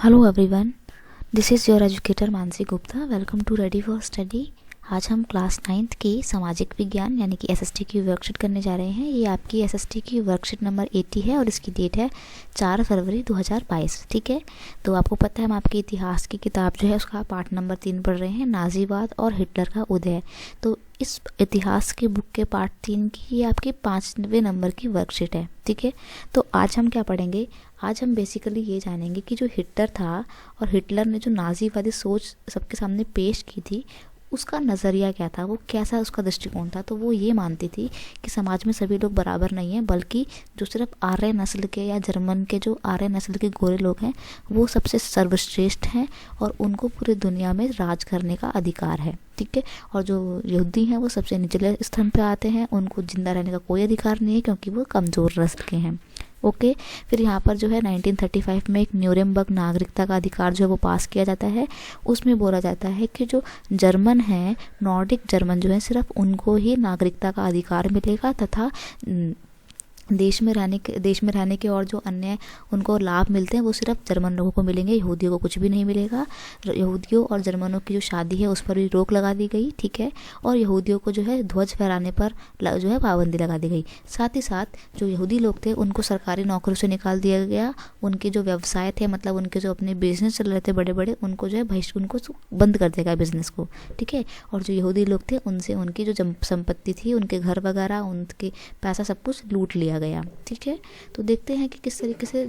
Hello everyone, this is your educator Mansi Gupta. Welcome to ready for study. आज हम class 9th की सामाजिक विज्ञान यानी कि एसएसटी की वर्कशीट करने जा रहे हैं। ये आपकी एसएसटी की वर्कशीट नंबर 80 है और इसकी डेट है 4 फरवरी 2022। ठीक है, तो आपको पता है हम आपके इतिहास की किताब जो है उसका पार्ट नंबर 3 पढ़ रहे हैं, नाजीवाद और हिटलर का उदय। तो इस इतिहास की बुक के पार्ट 3 की ये आपकी 5वें नंबर की वर्कशीट है। ठीक है, तो आज हम क्या पढ़ेंगे? आज हम बेसिकली ये जानेंगे कि जो हिटलर था और हिटलर ने जो नाजीवादी सोच सबके सामने पेश की थी उसका नज़रिया क्या था, वो कैसा उसका दृष्टिकोण था। तो वो ये मानती थी कि समाज में सभी लोग बराबर नहीं हैं, बल्कि जो सिर्फ आर्य नस्ल के या जर्मन के जो आर्य नस्ल के गोरे लोग हैं वो सबसे सर्वश्रेष्ठ हैं और उनको पूरी दुनिया में राज करने का अधिकार है। ठीक है, और जो यहूदी हैं वो सबसे निचले स्थान पे आते हैं, उनको जिंदा रहने का कोई अधिकार नहीं है क्योंकि वो कमज़ोर नस्ल के हैं। ओके, फिर यहाँ पर जो है 1935 में एक न्यूरेमबर्ग नागरिकता का अधिकार जो है वो पास किया जाता है। उसमें बोला जाता है कि जो जर्मन हैं, नॉर्डिक जर्मन जो है, सिर्फ उनको ही नागरिकता का अधिकार मिलेगा तथा देश में रहने के और जो अन्य उनको लाभ मिलते हैं वो सिर्फ जर्मन लोगों को मिलेंगे, यहूदियों को कुछ भी नहीं मिलेगा। यहूदियों और जर्मनों की जो शादी है उस पर भी रोक लगा दी गई। ठीक है, और यहूदियों को जो है ध्वज फहराने पर जो है पाबंदी लगा दी गई। साथ ही साथ जो यहूदी लोग थे उनको सरकारी नौकरियों से निकाल दिया गया। उनके जो व्यवसाय थे, मतलब उनके जो अपने बिजनेस चल रहे थे बड़े बड़े, उनको जो है उनको बंद कर देगा बिजनेस को। ठीक है, और जो यहूदी लोग थे उनसे उनकी जो संपत्ति थी, उनके घर वगैरह, उनके पैसा सब कुछ लूट लिया गया। ठीक है, तो देखते हैं कि किस तरीके से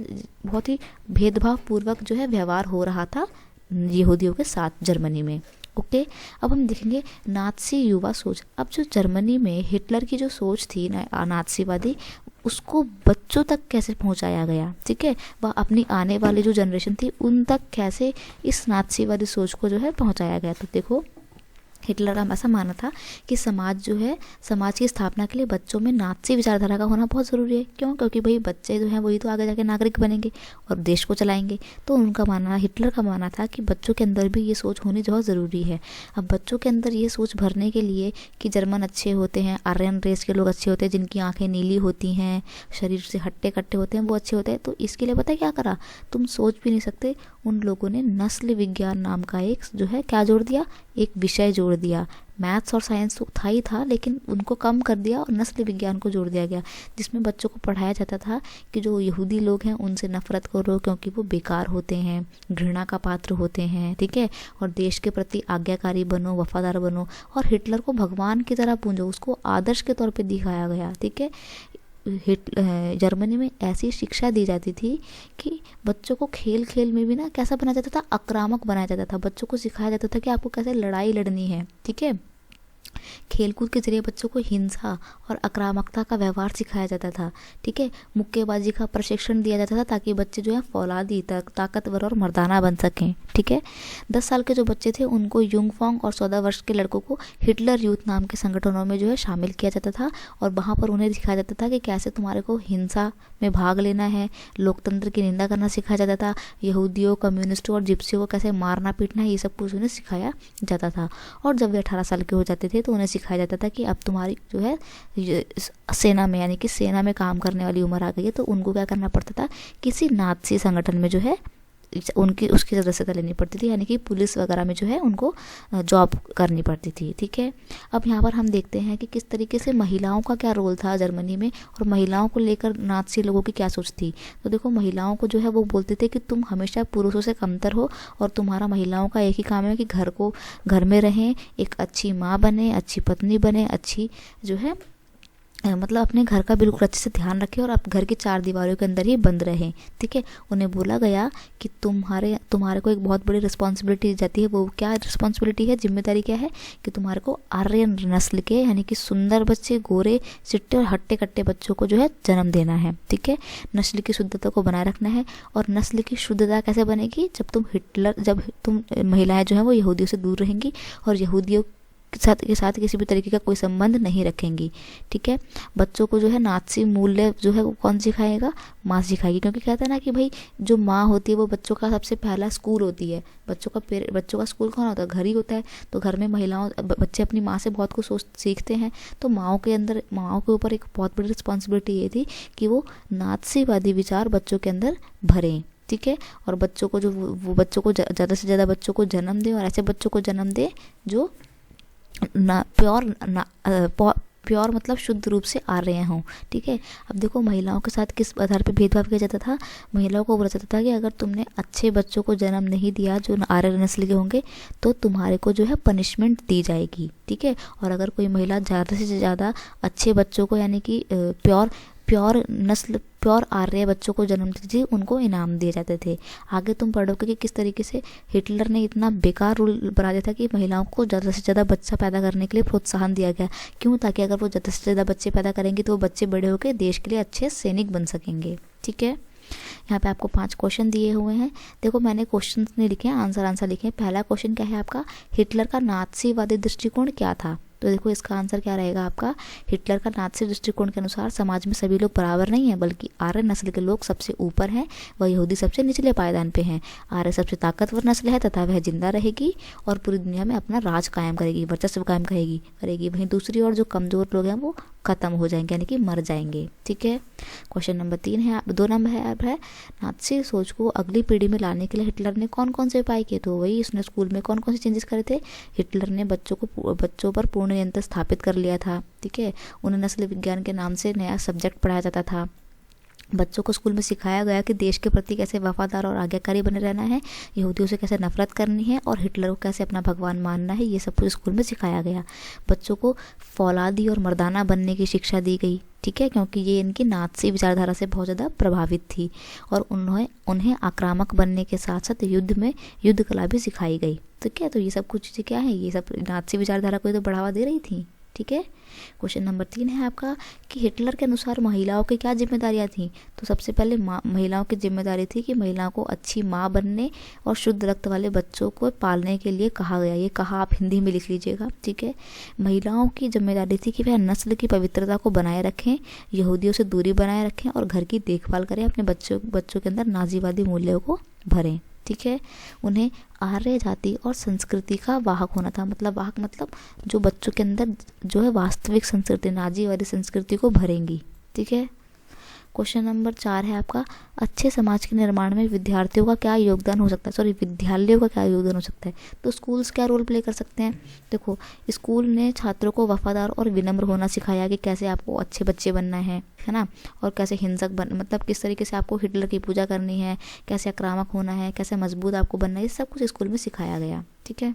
बहुत ही भेदभाव पूर्वक जो है व्यवहार हो रहा था यहूदियों के साथ जर्मनी में। ओके, अब हम देखेंगे नात्सी युवा सोच। अब जो जर्मनी में हिटलर की जो सोच थी नात्सीवादी, उसको बच्चों तक कैसे पहुंचाया गया। ठीक है, वह अपनी आने वाली जो जनरेशन थी उन तक कैसे इस नात्सीवादी सोच को जो है पहुंचाया गया। तो देखो, हिटलर का ऐसा मानना था कि समाज की स्थापना के लिए बच्चों में नात्सी विचारधारा का होना बहुत ज़रूरी है। क्यों? क्योंकि भाई बच्चे जो हैं वही तो आगे जाके नागरिक बनेंगे और देश को चलाएंगे। तो उनका मानना, हिटलर का मानना था कि बच्चों के अंदर भी ये सोच होनी बहुत ज़रूरी है। अब बच्चों के अंदर ये सोच भरने के लिए कि जर्मन अच्छे होते हैं, आर्यन रेस के लोग अच्छे होते हैं, जिनकी आँखें नीली होती हैं, शरीर से हट्टे कट्टे होते हैं, वो अच्छे होते हैं। तो इसके लिए पता है क्या करा? तुम सोच भी नहीं सकते, उन लोगों ने नस्ल विज्ञान नाम का एक जो है क्या जोड़ दिया, एक विषय जोड़ दिया। मैथ्स और साइंस तो था ही था, लेकिन उनको कम कर दिया और नस्ल विज्ञान को जोड़ दिया गया, जिसमें बच्चों को पढ़ाया जाता था कि जो यहूदी लोग हैं उनसे नफरत करो क्योंकि वो बेकार होते हैं, घृणा का पात्र होते हैं। ठीक है, और देश के प्रति आज्ञाकारी बनो, वफादार बनो, और हिटलर को भगवान की तरह पूजो, उसको आदर्श के तौर पे दिखाया गया। ठीक है, जर्मनी में ऐसी शिक्षा दी जाती थी कि बच्चों को खेल खेल में भी ना कैसा बनाया जाता था, आक्रामक बनाया जाता था। बच्चों को सिखाया जाता था कि आपको कैसे लड़ाई लड़नी है। ठीक है, खेलकूद के जरिए बच्चों को हिंसा और आक्रामकता का व्यवहार सिखाया जाता था। ठीक है, मुक्केबाजी का प्रशिक्षण दिया जाता था ताकि बच्चे जो है फौलादी ताकतवर और मर्दाना बन सकें। ठीक है, 10 साल के जो बच्चे थे उनको युंगफोंग और 14 वर्ष के लड़कों को हिटलर यूथ नाम के संगठनों में जो है शामिल किया जाता था और वहाँ पर उन्हें सिखाया जाता था कि कैसे तुम्हारे को हिंसा में भाग लेना है, लोकतंत्र की निंदा करना सिखाया जाता था, यहूदियों, कम्युनिस्टों और जिप्सियों को कैसे मारना पीटना है, ये सब कुछ उन्हें सिखाया जाता था। और जब वे 18 साल के हो जाते थे तो उन्हें सिखाया जाता था कि अब तुम्हारी जो है सेना में, यानी कि सेना में काम करने वाली उम्र आ गई है, तो उनको क्या करना पड़ता था, किसी नाज़ी संगठन में जो है उसकी सदस्यता लेनी पड़ती थी, यानी कि पुलिस वगैरह में जो है उनको जॉब करनी पड़ती थी। ठीक है, अब यहाँ पर हम देखते हैं कि किस तरीके से महिलाओं का क्या रोल था जर्मनी में और महिलाओं को लेकर नाज़ी लोगों की क्या सोच थी। तो देखो, महिलाओं को जो है वो बोलते थे कि तुम हमेशा पुरुषों से कमतर हो और तुम्हारा महिलाओं का एक ही काम है कि घर में रहें, एक अच्छी माँ बने, अच्छी पत्नी बने, अच्छी जो है मतलब अपने घर का बिल्कुल अच्छे से ध्यान रखें और आप घर की 4 दीवारों के अंदर ही बंद रहें। ठीक है, उन्हें बोला गया कि तुम्हारे को एक बहुत बड़ी रिस्पॉन्सिबिलिटी दी जाती है। वो क्या रिस्पॉन्सिबिलिटी है, जिम्मेदारी क्या है कि तुम्हारे को आर्यन नस्ल के, यानी कि सुंदर बच्चे, गोरे चिट्टे और हट्टे कट्टे बच्चों को जो है जन्म देना है। ठीक है, नस्ल की शुद्धता को बनाए रखना है। और नस्ल की शुद्धता कैसे बनेगी, जब तुम महिलाएं जो है वो यहूदियों से दूर रहेंगी और यहूदियों के साथ किसी भी तरीके का कोई संबंध नहीं रखेंगी। ठीक है, बच्चों को जो है नाज़ी मूल्य जो है वो कौन सिखाएगा, माँ सिखाएगी। क्योंकि कहते हैं ना कि भाई जो माँ होती है वो बच्चों का सबसे पहला स्कूल होती है। बच्चों का स्कूल कौन होता है, घर ही होता है। तो घर में बच्चे अपनी माँ से बहुत कुछ सीखते हैं। तो माँओं के ऊपर एक बहुत बड़ी रिस्पॉन्सिबिलिटी ये थी कि वो नाज़ीवादी विचार बच्चों के अंदर भरें। ठीक है। और बच्चों को जो वो बच्चों को ज़्यादा से ज़्यादा बच्चों को जन्म दे, और ऐसे बच्चों को जन्म दे जो प्योर मतलब शुद्ध रूप से आर्य हों, ठीक है। अब देखो महिलाओं के साथ किस आधार पर भेदभाव किया जाता था। महिलाओं को बोला जाता था कि अगर तुमने अच्छे बच्चों को जन्म नहीं दिया जो आर्य नस्ल के होंगे तो तुम्हारे को जो है पनिशमेंट दी जाएगी, ठीक है। और अगर कोई महिला ज़्यादा से ज़्यादा अच्छे बच्चों को यानी कि प्योर आर्य बच्चों को जन्म देती थी उनको इनाम दिए जाते थे। आगे तुम पढ़ोगे कि किस तरीके से हिटलर ने इतना बेकार रूल बना दिया था कि महिलाओं को ज़्यादा से ज़्यादा बच्चा पैदा करने के लिए प्रोत्साहन दिया गया। क्यों? ताकि अगर वो ज़्यादा से ज़्यादा बच्चे पैदा करेंगे तो वो बच्चे बड़े होकर देश के लिए अच्छे सैनिक बन सकेंगे, ठीक है। यहाँ पे आपको 5 क्वेश्चन दिए हुए हैं। देखो मैंने क्वेश्चन नहीं लिखे हैं, आंसर लिखे हैं। पहला क्वेश्चन क्या है आपका, हिटलर का नाज़ीवादी दृष्टिकोण क्या था? तो देखो इसका आंसर क्या रहेगा आपका, हिटलर का नाज़ी दृष्टिकोण के अनुसार समाज में सभी लोग बराबर नहीं हैं, बल्कि आर्य नस्ल के लोग सबसे ऊपर हैं व यहूदी सबसे निचले पायदान पे हैं। आर्य सबसे ताकतवर नस्ल है तथा वह जिंदा रहेगी और पूरी दुनिया में अपना राज कायम करेगी, वर्चस्व कायम करेगी। वहीं दूसरी ओर जो कमज़ोर लोग हैं वो खत्म हो जाएंगे यानी कि मर जाएंगे, ठीक है। क्वेश्चन नंबर 3 है, 2 नंबर है नाज़ी सोच को अगली पीढ़ी में लाने के लिए हिटलर ने कौन कौन से उपाय किए? तो वही उसने स्कूल में कौन कौन से चेंजेस करे थे। हिटलर ने बच्चों पर पूर्ण नियंत्रण स्थापित कर लिया था, ठीक है। उन्हें नस्ल विज्ञान के नाम से नया सब्जेक्ट पढ़ाया जाता था। बच्चों को स्कूल में सिखाया गया कि देश के प्रति कैसे वफादार और आज्ञाकारी बने रहना है, यहूदियों से कैसे नफरत करनी है और हिटलर को कैसे अपना भगवान मानना है, ये सब कुछ स्कूल में सिखाया गया। बच्चों को फौलादी और मर्दाना बनने की शिक्षा दी गई, ठीक है, क्योंकि ये इनकी नाज़ी विचारधारा से बहुत ज़्यादा प्रभावित थी। और उन्हें आक्रामक बनने के साथ साथ युद्ध कला भी सिखाई गई, ठीक है। तो ये सब कुछ चीज़ें क्या है, ये सब नाज़ी विचारधारा को तो बढ़ावा दे रही थी, ठीक है। क्वेश्चन नंबर 3 है आपका कि हिटलर के अनुसार महिलाओं की क्या जिम्मेदारियां थी? तो सबसे पहले महिलाओं की जिम्मेदारी थी कि महिलाओं को अच्छी माँ बनने और शुद्ध रक्त वाले बच्चों को पालने के लिए कहा गया। ये कहा आप हिंदी में लिख लीजिएगा, ठीक है। महिलाओं की जिम्मेदारी थी कि वह नस्ल की पवित्रता को बनाए रखें, यहूदियों से दूरी बनाए रखें और घर की देखभाल करें, अपने बच्चों के अंदर नाज़ीवादी मूल्यों को भरें, ठीक है। उन्हें आर्य जाति और संस्कृति का वाहक होना था, वाहक मतलब जो बच्चों के अंदर जो है वास्तविक संस्कृति नाज़ीवादी संस्कृति को भरेंगी, ठीक है। क्वेश्चन नंबर 4 है आपका, अच्छे समाज के निर्माण में विद्यार्थियों का क्या योगदान हो सकता है, विद्यालयों का क्या योगदान हो सकता है? तो स्कूल्स क्या रोल प्ले कर सकते हैं? देखो स्कूल ने छात्रों को वफादार और विनम्र होना सिखाया कि कैसे आपको अच्छे बच्चे बनना है ना, और कैसे हिंसक किस तरीके से आपको हिटलर की पूजा करनी है, कैसे आक्रामक होना है, कैसे मजबूत आपको बनना है, ये सब कुछ स्कूल में सिखाया गया, ठीक है।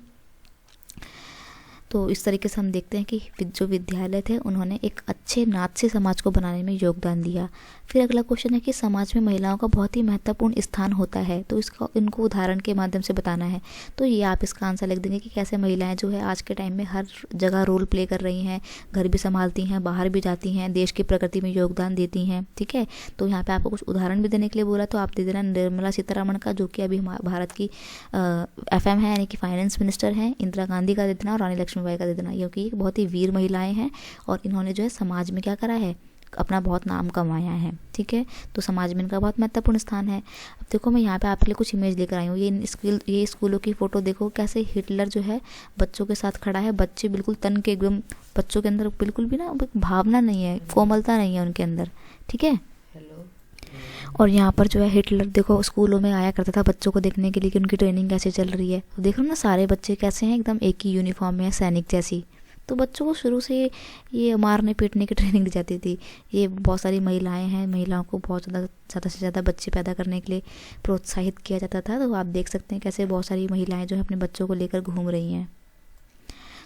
तो इस तरीके से हम देखते हैं कि जो विद्यालय थे उन्होंने एक अच्छे नाज़ी समाज को बनाने में योगदान दिया। फिर अगला क्वेश्चन है कि समाज में महिलाओं का बहुत ही महत्वपूर्ण स्थान होता है, तो इनको उदाहरण के माध्यम से बताना है। तो ये आप इसका आंसर लिख देंगे कि कैसे महिलाएं जो है आज के टाइम में हर जगह रोल प्ले कर रही हैं, घर भी संभालती हैं, बाहर भी जाती हैं, देश की प्रगति में योगदान देती हैं, ठीक है। तो यहाँ पे आपको कुछ उदाहरण भी देने के लिए बोला, तो आप दे देना निर्मला सीतारमण का, जो कि अभी भारत की FM है यानी कि फाइनेंस मिनिस्टर हैं, इंदिरा गांधी का दे देना और रानी लक्ष्मीबाई का दे देना, क्योंकि बहुत ही वीर महिलाएं हैं और इन्होंने जो है समाज में क्या करा है, अपना बहुत नाम कमाया है, ठीक है। तो समाज में इनका बहुत महत्वपूर्ण स्थान है। अब देखो मैं यहाँ पे आपके लिए कुछ इमेज लेकर आई हूँ। ये स्कूलों की फ़ोटो देखो, कैसे हिटलर जो है बच्चों के साथ खड़ा है। बच्चे बिल्कुल तन के एकदम, बच्चों के अंदर बिल्कुल भी ना भावना नहीं है, कोमलता नहीं है उनके अंदर, ठीक है। और यहाँ पर जो है हिटलर देखो स्कूलों में आया करता था बच्चों को देखने के लिए कि उनकी ट्रेनिंग कैसे चल रही है। तो देख रहे हो ना सारे बच्चे कैसे हैं, एकदम एक ही यूनिफॉर्म में है, सैनिक जैसी। तो बच्चों को शुरू से ये मारने पीटने की ट्रेनिंग दी जाती थी। ये बहुत सारी महिलाएं हैं, महिलाओं को बहुत ज़्यादा से ज़्यादा बच्चे पैदा करने के लिए प्रोत्साहित किया जाता था। तो आप देख सकते हैं कैसे बहुत सारी महिलाएं जो है अपने बच्चों को लेकर घूम रही हैं।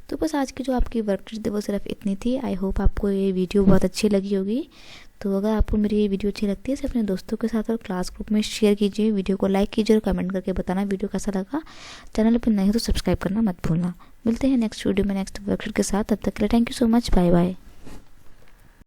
तो बस आज की जो आपकी वर्कशीट थी वो सिर्फ इतनी थी। आई होप आपको ये वीडियो बहुत अच्छी लगी होगी। तो अगर आपको मेरी ये वीडियो अच्छी लगती है इसे अपने दोस्तों के साथ और क्लास ग्रुप में शेयर कीजिए, वीडियो को लाइक कीजिए और कमेंट करके बताना वीडियो कैसा लगा। चैनल पर नए हो तो सब्सक्राइब करना मत भूलना। मिलते हैं नेक्स्ट वीडियो में नेक्स्ट वर्कशीट के साथ, तब तक के लिए thank you so much, bye bye.